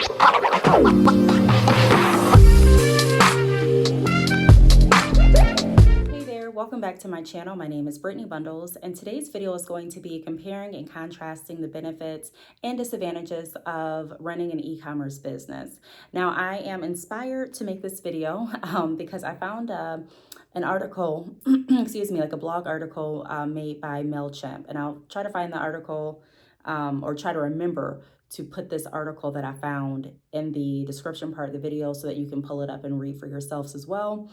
Hey there, welcome back to my channel. My name is Brittney Bundles, and today's video is going to be comparing and contrasting the benefits and disadvantages of running an e-commerce business. Now, I am inspired to make this video because I found an article, excuse me, like a blog article made by MailChimp, and I'll try to find the article or try to remember to put this article that I found in the description part of the video so that you can pull it up and read for yourselves as well.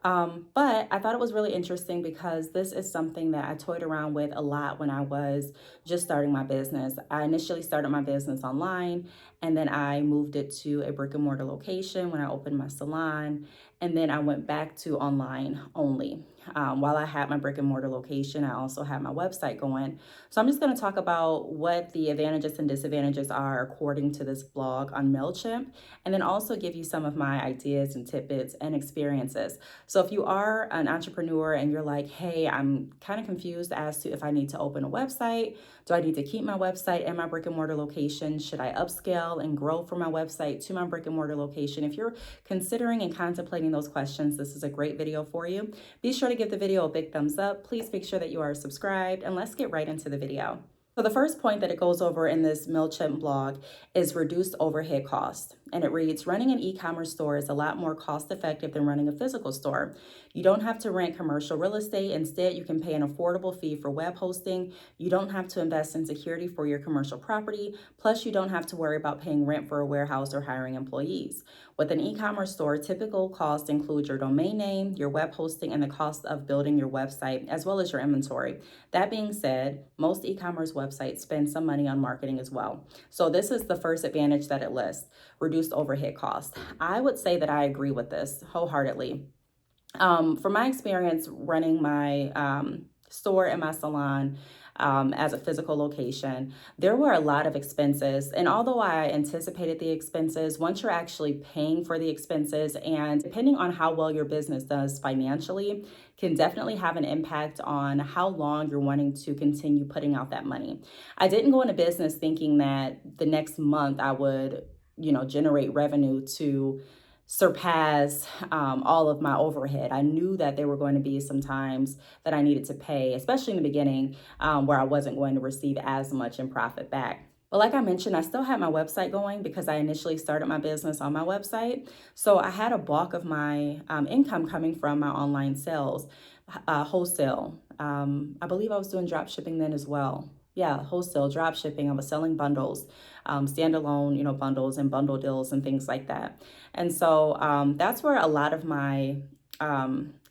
But I thought it was really interesting because this is something that I toyed around with a lot when I was just starting my business. I initially started my business online, and then I moved it to a brick and mortar location when I opened my salon, and then I went back to online only. While I had my brick and mortar location, I also had my website going. So I'm just going to talk about what the advantages and disadvantages are according to this blog on MailChimp, and then also give you some of my ideas and tidbits and experiences. So if you are an entrepreneur and you're like, hey, I'm kind of confused as to if I need to open a website, do I need to keep my website and my brick and mortar location? Should I upscale and grow from my website to my brick and mortar location? If you're considering and contemplating those questions, this is a great video for you. Be sure to give the video a big thumbs up. Please make sure that you are subscribed, and let's get right into the video. So the first point that it goes over in this MailChimp blog is reduced overhead cost. And it reads, running an e-commerce store is a lot more cost effective than running a physical store. You don't have to rent commercial real estate. Instead, you can pay an affordable fee for web hosting. You don't have to invest in security for your commercial property. Plus, you don't have to worry about paying rent for a warehouse or hiring employees. With an e-commerce store, typical costs include your domain name, your web hosting, and the cost of building your website, as well as your inventory. That being said, most e-commerce websites spend some money on marketing as well. So this is the first advantage that it lists, reduced overhead costs. I would say that I agree with this wholeheartedly. From my experience running my store and my salon, as a physical location, there were a lot of expenses. And although I anticipated the expenses, once you're actually paying for the expenses, and depending on how well your business does financially, can definitely have an impact on how long you're wanting to continue putting out that money. I didn't go into business thinking that the next month I would, generate revenue to surpass all of my overhead. I knew that there were going to be some times that I needed to pay, especially in the beginning, where I wasn't going to receive as much in profit back. But like I mentioned, I still had my website going because I initially started my business on my website. So I had a bulk of my income coming from my online sales, wholesale. I believe I was doing drop shipping then as well. Yeah, wholesale drop shipping. I was selling bundles, standalone, bundles and bundle deals and things like that. And so that's where a lot of my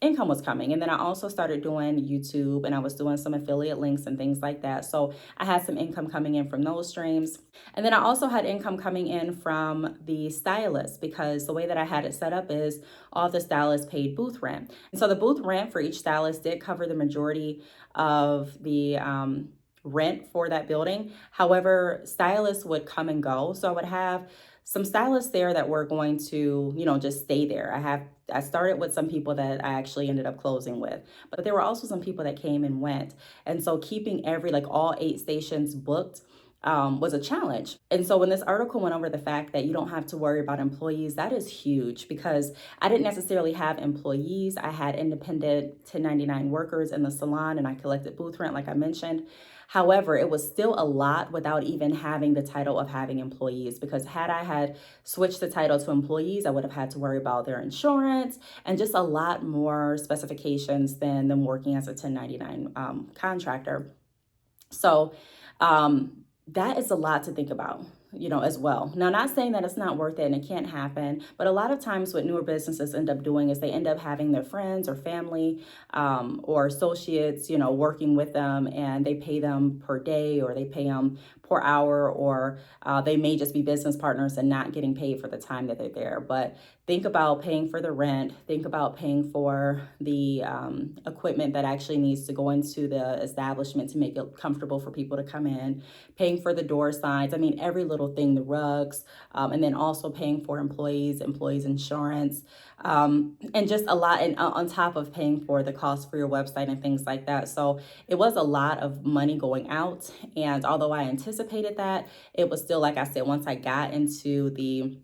income was coming. And then I also started doing YouTube, and I was doing some affiliate links and things like that. So I had some income coming in from those streams. And then I also had income coming in from the stylist, because the way that I had it set up is all the stylists paid booth rent. And so the booth rent for each stylist did cover the majority of the rent for that building. However, stylists would come and go. So I would have some stylists there that were going to, just stay there. I started with some people that I actually ended up closing with, but there were also some people that came and went. And so keeping all 8 stations booked was a challenge. And so when this article went over the fact that you don't have to worry about employees, that is huge, because I didn't necessarily have employees. I had independent 1099 workers in the salon, and I collected booth rent, like I mentioned. However, it was still a lot without even having the title of having employees, because had I had switched the title to employees, I would have had to worry about their insurance and just a lot more specifications than them working as a 1099 contractor. So that is a lot to think about, as well. Now, not saying that it's not worth it and it can't happen, but a lot of times what newer businesses end up doing is they end up having their friends or family or associates, working with them, and they pay them per day, or they pay them per hour, or they may just be business partners and not getting paid for the time that they're there. But think about paying for the rent. Think about paying for the equipment that actually needs to go into the establishment to make it comfortable for people to come in, paying for the door signs. I mean, every little little thing, the rugs, and then also paying for employees insurance, and just a lot, and on top of paying for the cost for your website and things like that. So it was a lot of money going out. And although I anticipated that, it was still, like I said, once I got into the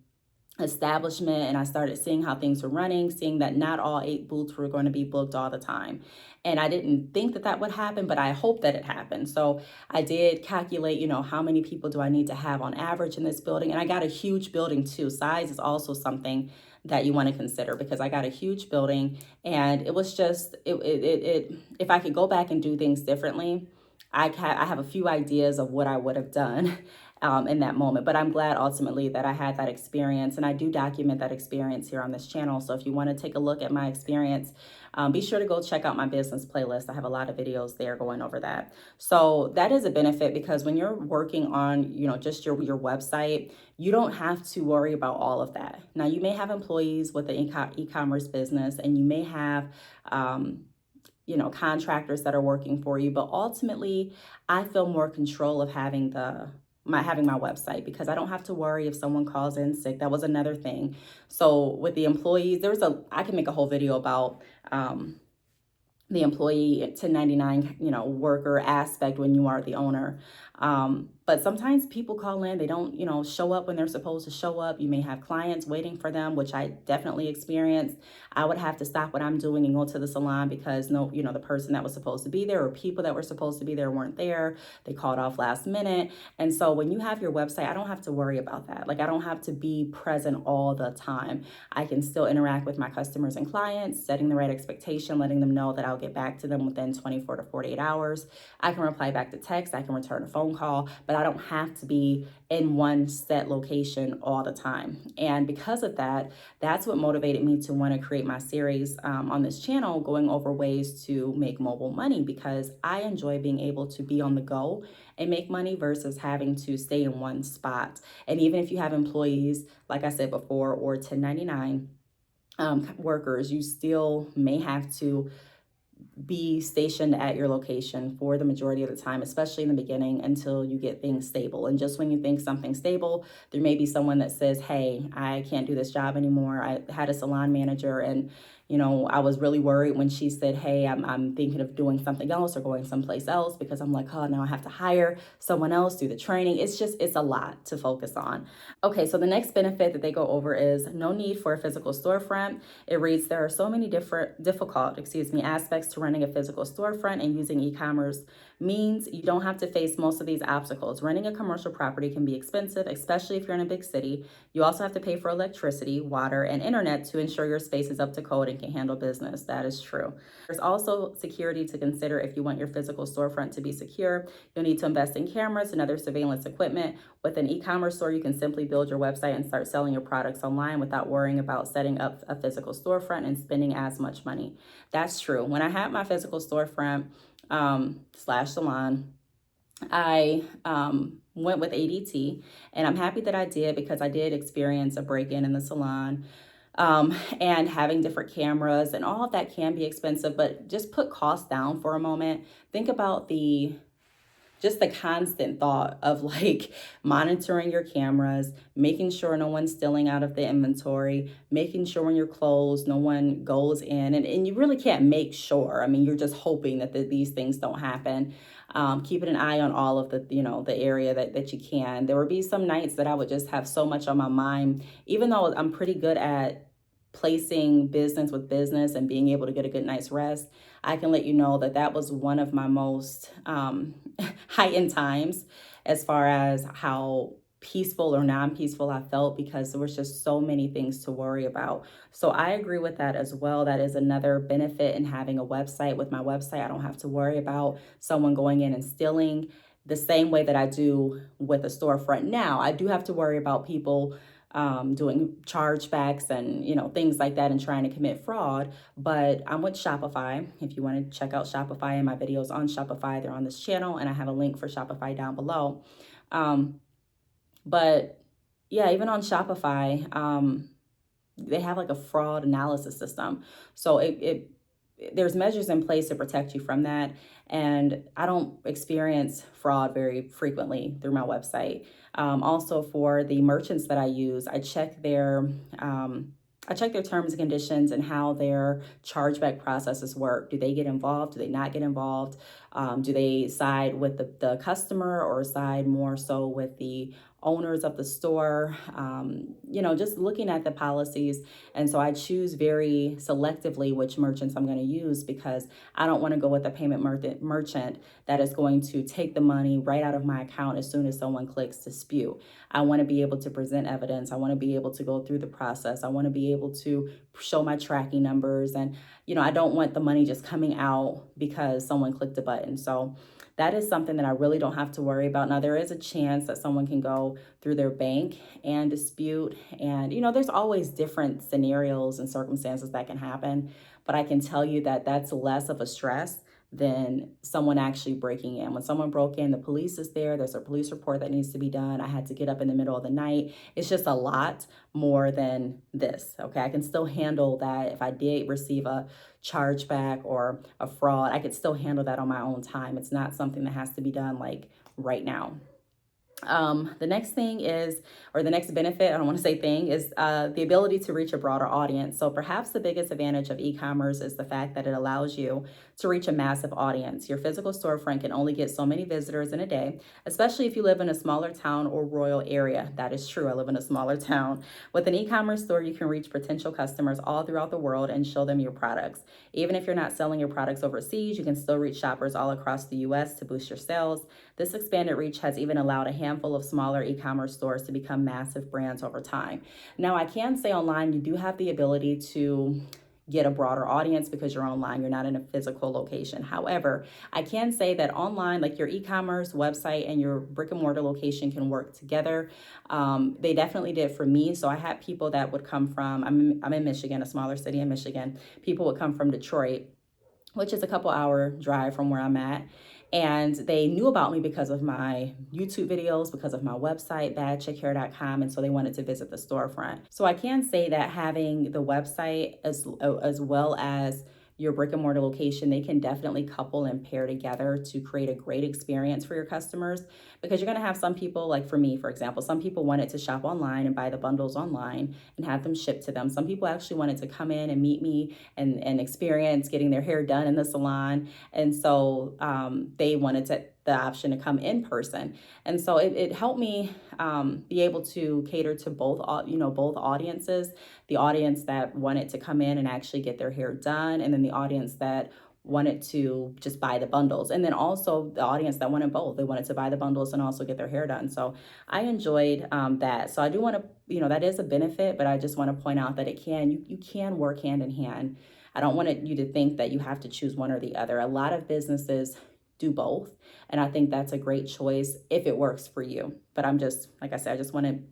establishment and I started seeing how things were running, seeing that not all 8 booths were going to be booked all the time. And I didn't think that that would happen, but I hope that it happened. So I did calculate, how many people do I need to have on average in this building? And I got a huge building too. Size is also something that you want to consider, because I got a huge building, and it was just, if I could go back and do things differently, I have a few ideas of what I would have done in that moment. But I'm glad ultimately that I had that experience, and I do document that experience here on this channel. So if you want to take a look at my experience, be sure to go check out my business playlist. I have a lot of videos there going over that. So that is a benefit, because when you're working on, just your website, you don't have to worry about all of that. Now, you may have employees with the e-commerce business, and you may have contractors that are working for you, but ultimately I feel more control of having my website, because I don't have to worry if someone calls in sick. That was another thing. So with the employees, I can make a whole video about the employee 1099, worker aspect when you are the owner. But sometimes people call in, they don't, show up when they're supposed to show up. You may have clients waiting for them, which I definitely experienced. I would have to stop what I'm doing and go to the salon because the person that was supposed to be there, or people that were supposed to be there, weren't there. They called off last minute. And so when you have your website, I don't have to worry about that. Like, I don't have to be present all the time. I can still interact with my customers and clients, setting the right expectation, letting them know that I'll get back to them within 24 to 48 hours. I can reply back to text, I can return a phone call, but I don't have to be in one set location all the time. And because of that, that's what motivated me to want to create my series on this channel, going over ways to make mobile money, because I enjoy being able to be on the go and make money versus having to stay in one spot. And even if you have employees, like I said before, or 1099 workers, you still may have to be stationed at your location for the majority of the time, especially in the beginning, until you get things stable. And just when you think something's stable, there may be someone that says, hey, I can't do this job anymore. I had a salon manager, and I was really worried when she said, hey, I'm thinking of doing something else or going someplace else, because I'm like, oh, now I have to hire someone else, do the training. It's a lot to focus on. Okay, so the next benefit that they go over is no need for a physical storefront. It reads, there are so many difficult aspects to running a physical storefront, and using e-commerce means you don't have to face most of these obstacles. Running a commercial property can be expensive, especially if you're in a big city. You also have to pay for electricity, water, and internet to ensure your space is up to code and can handle business. That is true. There's also security to consider. If you want your physical storefront to be secure, you'll need to invest in cameras and other surveillance equipment. With an e-commerce store, you can simply build your website and start selling your products online without worrying about setting up a physical storefront and spending as much money. That's true. When I had my physical storefront slash salon, I went with ADT, and I'm happy that I did, because I did experience a break-in the salon. And having different cameras and all of that can be expensive, but just put costs down for a moment. Think about just the constant thought of like monitoring your cameras, making sure no one's stealing out of the inventory, making sure when you're closed, no one goes in, and you really can't make sure. I mean, you're just hoping that these things don't happen. Keeping an eye on all of the area that you can. There would be some nights that I would just have so much on my mind, even though I'm pretty good at placing business with business and being able to get a good night's rest. I can let you know that that was one of my most heightened times, as far as how peaceful or non-peaceful I felt, because there was just so many things to worry about. So I agree with that as well. That is another benefit in having a website. With my website, I don't have to worry about someone going in and stealing the same way that I do with a storefront. Now, I do have to worry about people doing chargebacks and things like that, and trying to commit fraud. But I'm with Shopify. If you want to check out Shopify and my videos on Shopify, they're on this channel, and I have a link for Shopify down below. But yeah, even on Shopify, they have like a fraud analysis system. So it there's measures in place to protect you from that. And I don't experience fraud very frequently through my website. Also, for the merchants that I use, I check their terms and conditions and how their chargeback processes work. Do they get involved? Do they not get involved? Do they side with the customer or side more so with the owners of the store? Just looking at the policies. And so I choose very selectively which merchants I'm going to use, because I don't want to go with a payment merchant that is going to take the money right out of my account as soon as someone clicks dispute. I want to be able to present evidence. I want to be able to go through the process. I want to be able to show my tracking numbers. And, I don't want the money just coming out because someone clicked a button. So that is something that I really don't have to worry about. Now, there is a chance that someone can go through their bank and dispute. And, there's always different scenarios and circumstances that can happen. But I can tell you that that's less of a stress than someone actually breaking in. When someone broke in, the police is there. There's a police report that needs to be done. I had to get up in the middle of the night. It's just a lot more than this. Okay, I can still handle that. If I did receive a chargeback or a fraud, I could still handle that on my own time. It's not something that has to be done like right now. The next thing is, or the next benefit, I don't want to say thing, is the ability to reach a broader audience. So perhaps the biggest advantage of e-commerce is the fact that it allows you to reach a massive audience. Your physical storefront can only get so many visitors in a day, especially if you live in a smaller town or rural area. That is true. I live in a smaller town. With an e-commerce store, you can reach potential customers all throughout the world and show them your products. Even if you're not selling your products overseas, you can still reach shoppers all across the U.S. to boost your sales. This expanded reach has even allowed a handful of smaller e-commerce stores to become massive brands over time. Now, I can say online, you do have the ability to get a broader audience because you're online, you're not in a physical location. However, I can say that online, like your e-commerce website and your brick and mortar location can work together. They definitely did for me. So I had people that would come from, I'm in Michigan, a smaller city in Michigan. People would come from Detroit, which is a couple hour drive from where I'm at. And they knew about me because of my YouTube videos, because of my website, badchickhair.com. And so they wanted to visit the storefront. So I can say that having the website as well as your brick and mortar location, they can definitely couple and pair together to create a great experience for your customers, because you're going to have some people, like for me, for example, some people wanted to shop online and buy the bundles online and have them shipped to them. Some people actually wanted to come in and meet me and experience getting their hair done in the salon. And so they wanted the option to come in person. And so it helped me be able to cater to both audiences, the audience that wanted to come in and actually get their hair done, and then the audience that wanted to just buy the bundles. And then also the audience that wanted both. They wanted to buy the bundles and also get their hair done. So I enjoyed that. So I do want to, that is a benefit, but I just want to point out that you can work hand in hand. I don't want you to think that you have to choose one or the other. A lot of businesses do both. And I think that's a great choice if it works for you. But like I said, I just wanted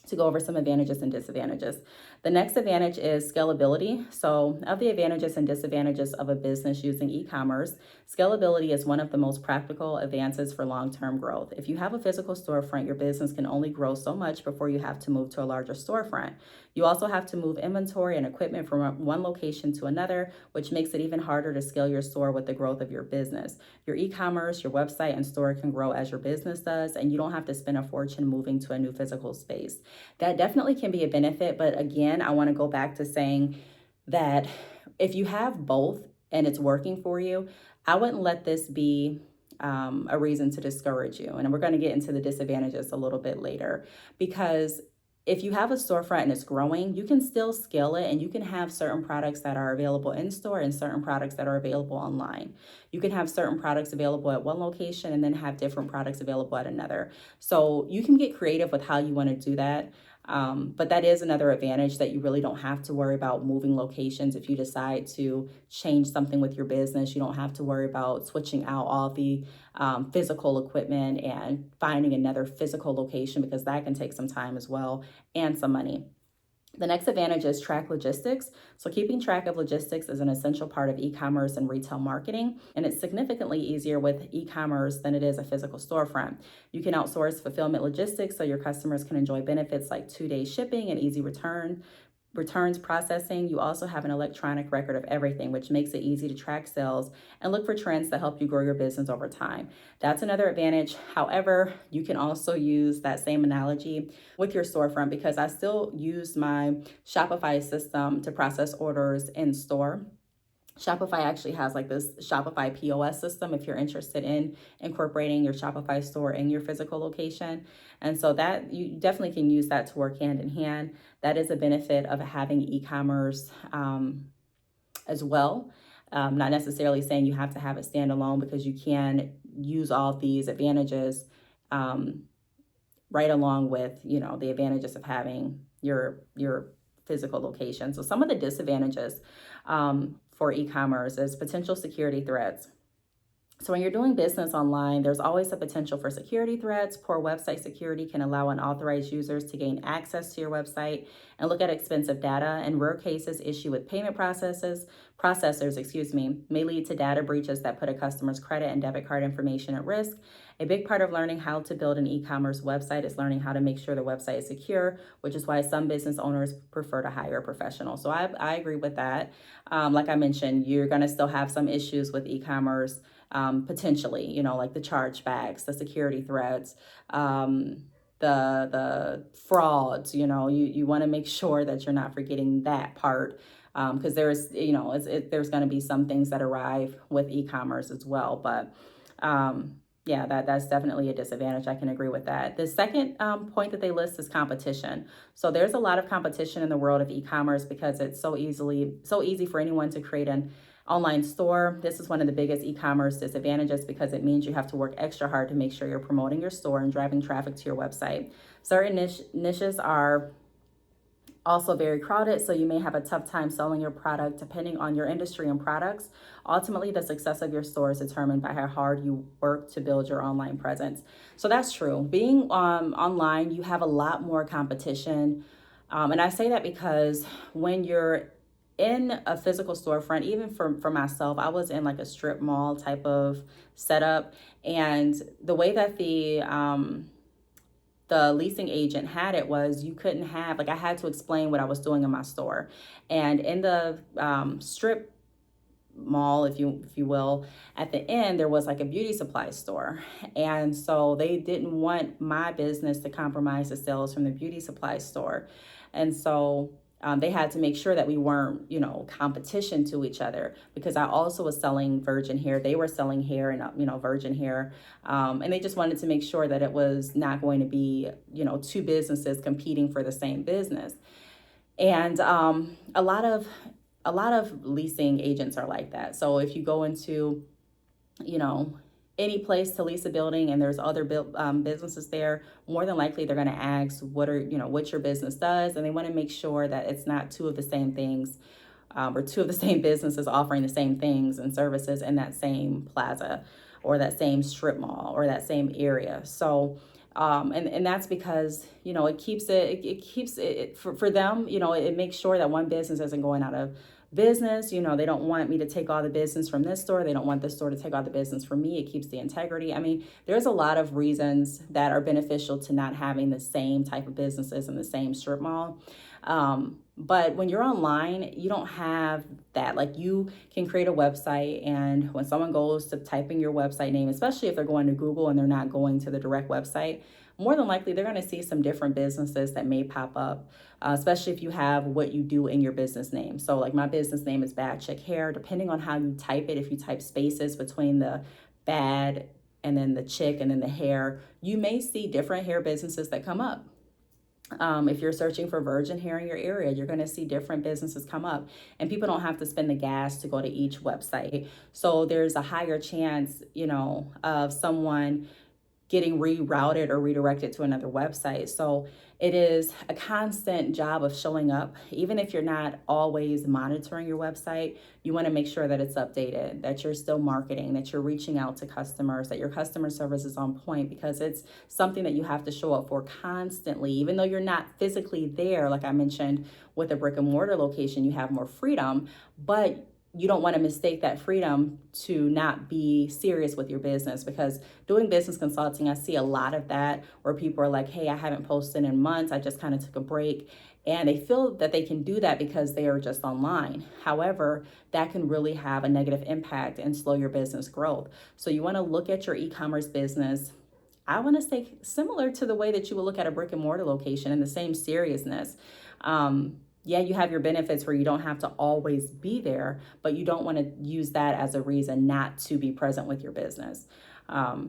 to go over some advantages and disadvantages. The next advantage is scalability. So of the advantages and disadvantages of a business using e-commerce, scalability is one of the most practical advances for long-term growth. If you have a physical storefront, your business can only grow so much before you have to move to a larger storefront. You also have to move inventory and equipment from one location to another, which makes it even harder to scale your store with the growth of your business. Your e-commerce, your website, and store can grow as your business does, and you don't have to spend a fortune moving to a new physical space. That definitely can be a benefit, but again, I want to go back to saying that if you have both and it's working for you, I wouldn't let this be a reason to discourage you. And we're going to get into the disadvantages a little bit later, because if you have a storefront and it's growing, you can still scale it, and you can have certain products that are available in store and certain products that are available online. You can have certain products available at one location and then have different products available at another. So you can get creative with how you want to do that. But that is another advantage, that you really don't have to worry about moving locations. If you decide to change something with your business, you don't have to worry about switching out all the physical equipment and finding another physical location, because that can take some time as well and some money. The next advantage is track logistics. So keeping track of logistics is an essential part of e-commerce and retail marketing, and it's significantly easier with e-commerce than it is a physical storefront. You can outsource fulfillment logistics so your customers can enjoy benefits like 2-day shipping and easy return. returns processing, you also have an electronic record of everything, which makes it easy to track sales and look for trends that help you grow your business over time. That's another advantage. However, you can also use that same analogy with your storefront, because I still use my Shopify system to process orders in store. Shopify actually has like this Shopify POS system if you're interested in incorporating your Shopify store in your physical location. And so that you definitely can use that to work hand in hand. That is a benefit of having e-commerce as well. Not necessarily saying you have to have it standalone, because you can use all of these advantages right along with, the advantages of having your physical location. So some of the disadvantages for e-commerce is potential security threats. So when you're doing business online, there's always a potential for security threats. Poor website security can allow unauthorized users to gain access to your website and look at expensive data. In rare cases, issue with payment processors, may lead to data breaches that put a customer's credit and debit card information at risk. A big part of learning how to build an e-commerce website is learning how to make sure the website is secure, which is why some business owners prefer to hire a professional. So I agree with that. Like I mentioned, you're going to still have some issues with e-commerce. Potentially, like the chargebacks, the security threats, the frauds. You want to make sure that you're not forgetting that part, because there's there's going to be some things that arrive with e-commerce as well. But yeah, that's definitely a disadvantage. I can agree with that. The second point that they list is competition. So there's a lot of competition in the world of e-commerce because it's so easy for anyone to create an online store. This is one of the biggest e-commerce disadvantages, because it means you have to work extra hard to make sure you're promoting your store and driving traffic to your website. Certain niches are also very crowded, so you may have a tough time selling your product depending on your industry and products. Ultimately, the success of your store is determined by how hard you work to build your online presence. So that's true. Being online, you have a lot more competition. And I say that because when you're in a physical storefront, even for myself, I was in like a strip mall type of setup. And the way that the leasing agent had it was you couldn't have, like, I had to explain what I was doing in my store. And in the strip mall, if you will, at the end, there was like a beauty supply store. And so they didn't want my business to compromise the sales from the beauty supply store. And so they had to make sure that we weren't, competition to each other, because I also was selling virgin hair. They were selling hair and, virgin hair. And they just wanted to make sure that it was not going to be, two businesses competing for the same business. And a lot of leasing agents are like that. So if you go into, any place to lease a building and there's other businesses there, more than likely they're going to ask what your business does, and they want to make sure that it's not two of the same things, or two of the same businesses offering the same things and services in that same plaza or that same strip mall or that same area. So and that's because it keeps it for them. It makes sure that one business isn't going out of business. They don't want me to take all the business from this store. They don't want this store to take all the business from me. It keeps the integrity. I mean, there's a lot of reasons that are beneficial to not having the same type of businesses in the same strip mall. But when you're online, you don't have that. Like, you can create a website, and when someone goes to type in your website name, especially if they're going to Google and they're not going to the direct website, more than likely they're going to see some different businesses that may pop up, especially if you have what you do in your business name. So like, my business name is Bad Chick Hair. Depending on how you type it, if you type spaces between the bad and then the chick and then the hair, you may see different hair businesses that come up. If you're searching for virgin hair in your area, you're going to see different businesses come up, and people don't have to spend the gas to go to each website. So there's a higher chance, of someone getting rerouted or redirected to another website. So it is a constant job of showing up. Even if you're not always monitoring your website, you want to make sure that it's updated, that you're still marketing, that you're reaching out to customers, that your customer service is on point, because it's something that you have to show up for constantly. Even though you're not physically there, like I mentioned, with a brick and mortar location, you have more freedom, but you don't want to mistake that freedom to not be serious with your business, because doing business consulting, I see a lot of that where people are like, hey, I haven't posted in months. I just kind of took a break. And they feel that they can do that because they are just online. However, that can really have a negative impact and slow your business growth. So you want to look at your e-commerce business, I want to say, similar to the way that you would look at a brick and mortar location, in the same seriousness. Yeah, you have your benefits where you don't have to always be there, but you don't want to use that as a reason not to be present with your business.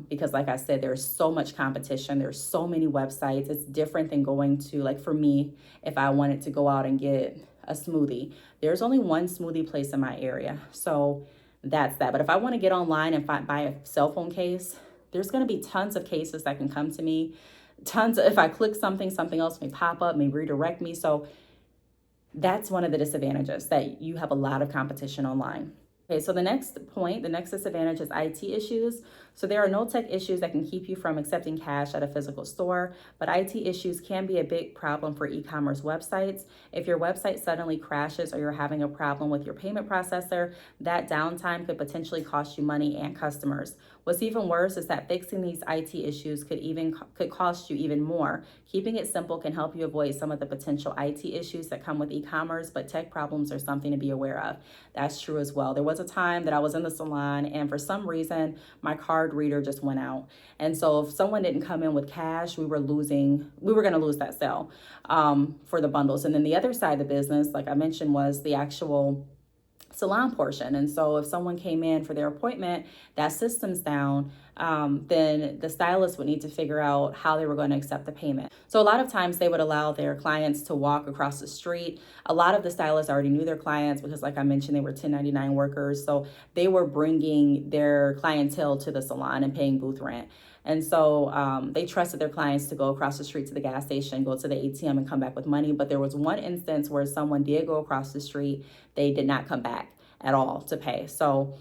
Because like I said, there's so much competition. There's so many websites. It's different than going to, like for me, if I wanted to go out and get a smoothie, there's only one smoothie place in my area. So that's that. But if I want to get online and buy a cell phone case, there's going to be tons of cases that can come to me. If I click something, something else may pop up, may redirect me. So that's one of the disadvantages, that you have a lot of competition online. Okay, so the next point, the next disadvantage is IT issues. So there are no tech issues that can keep you from accepting cash at a physical store, but IT issues can be a big problem for e-commerce websites. If your website suddenly crashes or you're having a problem with your payment processor, that downtime could potentially cost you money and customers. What's even worse is that fixing these IT issues could cost you even more. Keeping it simple can help you avoid some of the potential IT issues that come with e-commerce, but tech problems are something to be aware of. That's true as well. There was a time that I was in the salon and for some reason my card reader just went out. And so if someone didn't come in with cash, we were going to lose that sale for the bundles. And then the other side of the business, like I mentioned, was the actual salon portion. And so if someone came in for their appointment, that system's down, then the stylist would need to figure out how they were going to accept the payment. So a lot of times they would allow their clients to walk across the street. A lot of the stylists already knew their clients because, like I mentioned, they were 1099 workers. So they were bringing their clientele to the salon and paying booth rent. And so they trusted their clients to go across the street to the gas station, go to the ATM and come back with money. But there was one instance where someone did go across the street. They did not come back at all to pay. So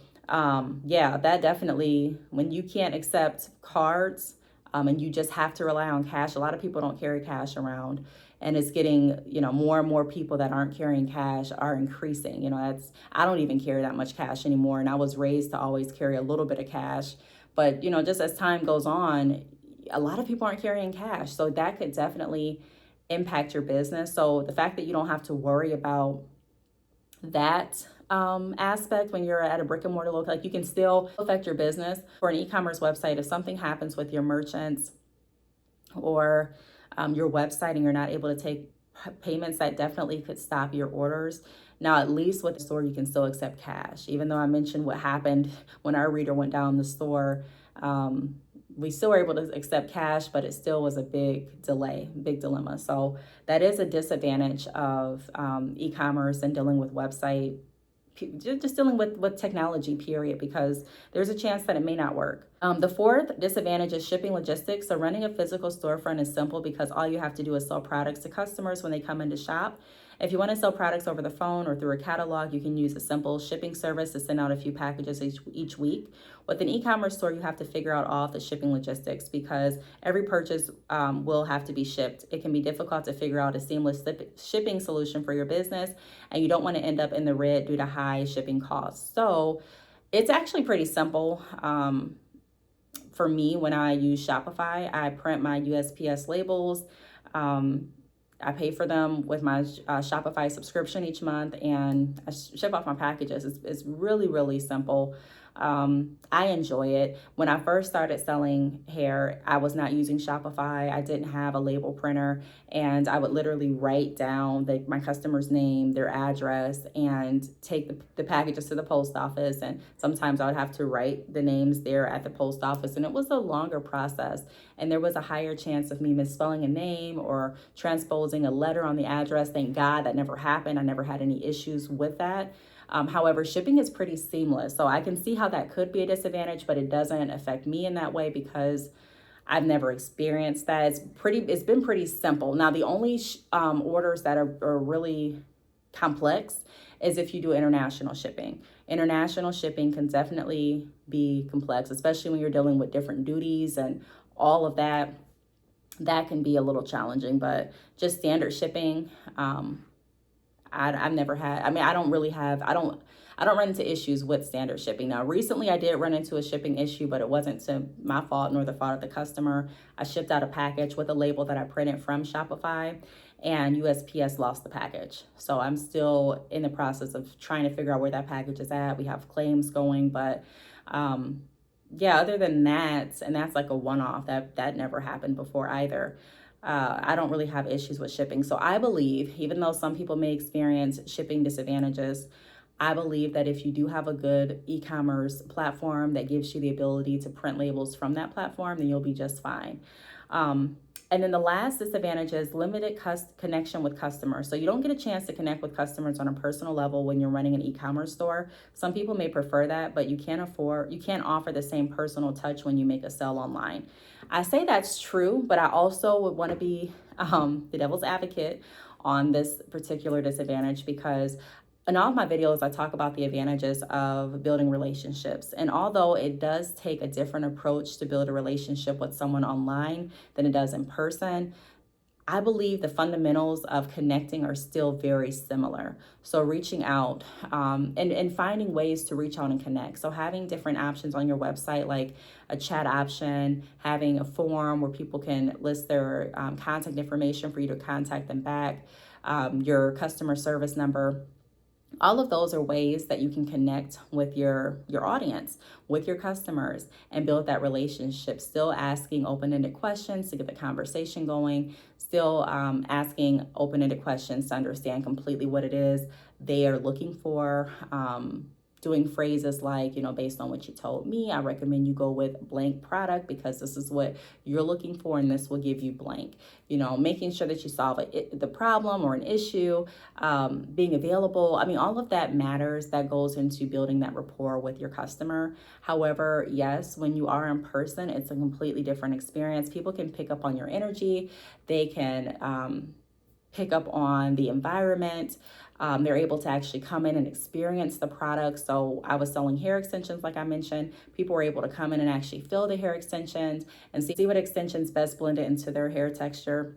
yeah, that definitely, when you can't accept cards and you just have to rely on cash, a lot of people don't carry cash around. And it's getting, more and more people that aren't carrying cash are increasing. I don't even carry that much cash anymore. And I was raised to always carry a little bit of cash. But, just as time goes on, a lot of people aren't carrying cash. So that could definitely impact your business. So the fact that you don't have to worry about that aspect when you're at a brick and mortar location, like you can still affect your business. For an e-commerce website, if something happens with your merchants or your website and you're not able to take payments, that definitely could stop your orders. Now, at least with the store, you can still accept cash. Even though I mentioned what happened when our reader went down the store, we still were able to accept cash, but it still was a big dilemma. So that is a disadvantage of e-commerce and dealing with website, just dealing with technology, period, because there's a chance that it may not work. The fourth disadvantage is shipping logistics. So running a physical storefront is simple because all you have to do is sell products to customers when they come in to shop. If you want to sell products over the phone or through a catalog, you can use a simple shipping service to send out a few packages each week. With an e-commerce store, you have to figure out all of the shipping logistics because every purchase will have to be shipped. It can be difficult to figure out a seamless shipping solution for your business, and you don't want to end up in the red due to high shipping costs. So it's actually pretty simple. For me, when I use Shopify, I print my USPS labels. I pay for them with my Shopify subscription each month, and I ship off my packages. It's really, really simple. I enjoy it. When I first started selling hair, I was not using Shopify. I didn't have a label printer, and I would literally write down my customer's name, their address, and take the packages to the post office. And sometimes I would have to write the names there at the post office, and it was a longer process. And there was a higher chance of me misspelling a name or transposing a letter on the address. Thank God that never happened. I never had any issues with that. However, shipping is pretty seamless. So I can see how that could be a disadvantage, but it doesn't affect me in that way because I've never experienced that. It's been pretty simple. Now, the only orders that are really complex is if you do international shipping. International shipping can definitely be complex, especially when you're dealing with different duties and all of that. That can be a little challenging, but just standard shipping, I've never had, I mean, I don't run into issues with standard shipping. Now, recently I did run into a shipping issue, but it wasn't to my fault nor the fault of the customer. I shipped out a package with a label that I printed from Shopify, and USPS lost the package. So I'm still in the process of trying to figure out where that package is at. We have claims going, but yeah, other than that, and that's like a one-off, that never happened before either. I don't really have issues with shipping. So I believe, even though some people may experience shipping disadvantages, I believe that if you do have a good e-commerce platform that gives you the ability to print labels from that platform, then you'll be just fine. And then the last disadvantage is limited connection with customers. So you don't get a chance to connect with customers on a personal level when you're running an e-commerce store. Some people may prefer that, but you can't offer the same personal touch when you make a sale online. I say that's true, but I also would want to be the devil's advocate on this particular disadvantage, because in all of my videos, I talk about the advantages of building relationships. And although it does take a different approach to build a relationship with someone online than it does in person, I believe the fundamentals of connecting are still very similar. So reaching out and finding ways to reach out and connect. So having different options on your website, like a chat option, having a form where people can list their contact information for you to contact them back, your customer service number. All of those are ways that you can connect with your audience, with your customers, and build that relationship. Still asking open-ended questions to get the conversation going, still asking open-ended questions to understand completely what it is they are looking for. Doing phrases like, based on what you told me, I recommend you go with blank product because this is what you're looking for and this will give you blank. Making sure that you solve the problem or an issue, being available. I mean, all of that matters. That goes into building that rapport with your customer. However, yes, when you are in person, it's a completely different experience. People can pick up on your energy. They can pick up on the environment. They're able to actually come in and experience the product. So I was selling hair extensions, like I mentioned. People were able to come in and actually feel the hair extensions and see what extensions best blended into their hair texture.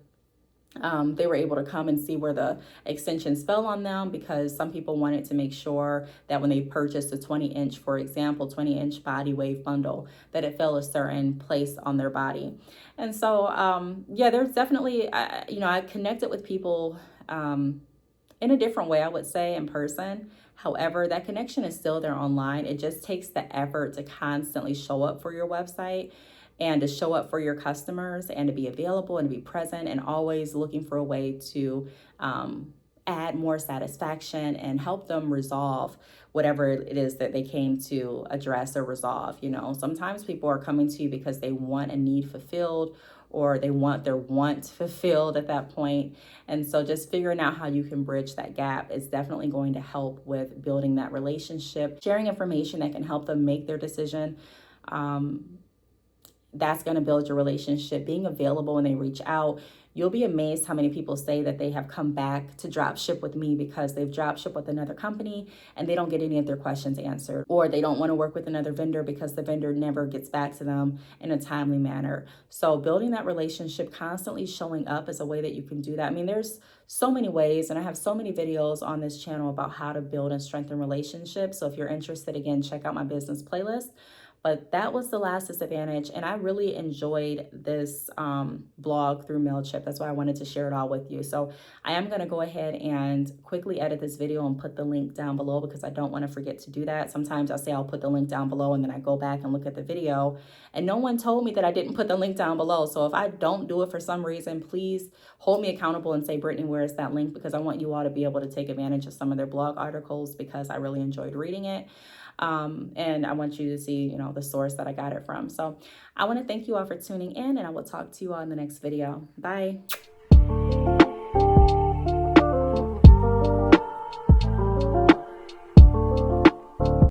They were able to come and see where the extensions fell on them, because some people wanted to make sure that when they purchased a 20-inch, for example, 20-inch body wave bundle, that it fell a certain place on their body. And so, yeah, there's definitely, I connected with people in a different way, I would say, in person. However, that connection is still there online. It just takes the effort to constantly show up for your website and to show up for your customers and to be available and to be present and always looking for a way to add more satisfaction and help them resolve whatever it is that they came to address or resolve. Sometimes people are coming to you because they want a need fulfilled, or they want their want fulfilled at that point. And so just figuring out how you can bridge that gap is definitely going to help with building that relationship, sharing information that can help them make their decision. That's going to build your relationship. Being available when they reach out. You'll be amazed how many people say that they have come back to drop ship with me because they've drop shipped with another company and they don't get any of their questions answered, or they don't want to work with another vendor because the vendor never gets back to them in a timely manner. So building that relationship, constantly showing up, is a way that you can do that. I mean, there's so many ways, and I have so many videos on this channel about how to build and strengthen relationships. So if you're interested, again, check out my business playlist. But that was the last disadvantage, and I really enjoyed this blog through MailChimp. That's why I wanted to share it all with you. So I am going to go ahead and quickly edit this video and put the link down below, because I don't want to forget to do that. Sometimes I'll say I'll put the link down below and then I go back and look at the video, and no one told me that I didn't put the link down below. So if I don't do it for some reason, please hold me accountable and say, Brittney, where is that link? Because I want you all to be able to take advantage of some of their blog articles, because I really enjoyed reading it. And I want you to see, the source that I got it from. So I want to thank you all for tuning in, and I will talk to you all in the next video. Bye.